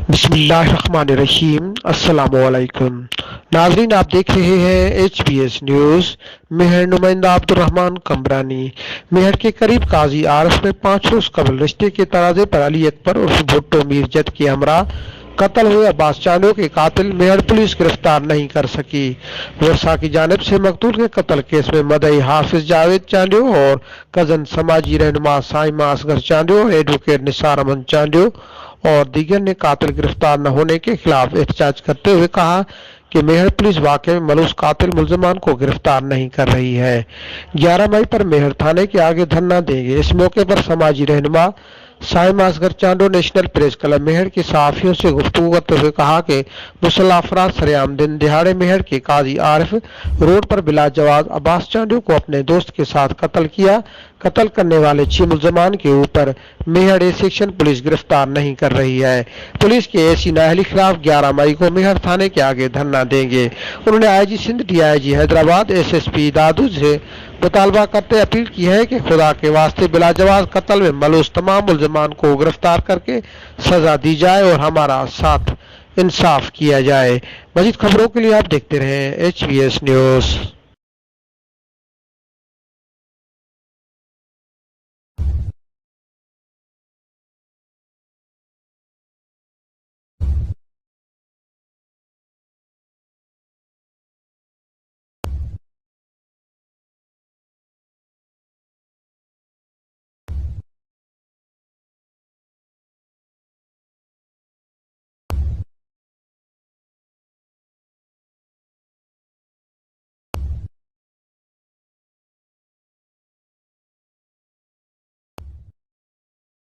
बिस्मिल्लाहिर्रहमानिर्रहीम। अस्सलामुअलैकुम नाजरीन, आप देख रहे हैं HBS न्यूज़। मेहर नुमाइंदा अब्दुर्रहमान कमरानी। मेहर के करीब काजी आरफ ने 5 रोज कबल रिश्ते के तराजे पर अली अकबर उर्फ भुट्टो मीरजत के हमरा कत्ल हुए अब्बास चांडियो के कातिल मेहर पुलिस गिरफ्तार नहीं कर सकी। वर्षा की जानिब से मकतूल के कत्ल केस में मदई हाफिज जावेद चांडियो और कजन समाजी रहनुमा साइमा असगर चांडियो, एडवोकेट निसार अहमद चांडियो और दीगर ने कातिल गिरफ्तार न होने के खिलाफ एहतजाज करते हुए कहा कि मेहर पुलिस वाकये में मलूस कातिल मुलजमान को गिरफ्तार नहीं कर रही है। 11 मई पर मेहर थाने के आगे धरना देंगे। इस मौके पर समाजी रहनुमा Saima Asghar Chando national press club मेहर के सहाफियों से गुफ्तगू करते हुए कहा कि मुसल्लह अफराद सरेआम दिन दिहाड़े मेहर के काजी आरिफ रोड पर बिला जवाब अब्बास चांडियो को अपने दोस्त के साथ कत्ल किया। कत्ल करने वाले 6 मुलजमान के ऊपर मेहर ए सेक्शन पुलिस गिरफ्तार नहीं कर रही है। पुलिस के ऐसी नाअहली खिलाफ 11 मई को मेहर थाने के आगे धरना देंगे। उन्होंने IG Sindh, DIG Hyderabad, SSP दादू से मुतालबा करते अपील की है कि खुदा के वास्ते बिलाजवाज कत्ल में मलूस तमाम मुलजमान को गिरफ्तार करके सजा दी जाए और हमारा साथ इंसाफ किया जाए। मजीद खबरों के लिए आप देखते रहें HBS न्यूज़।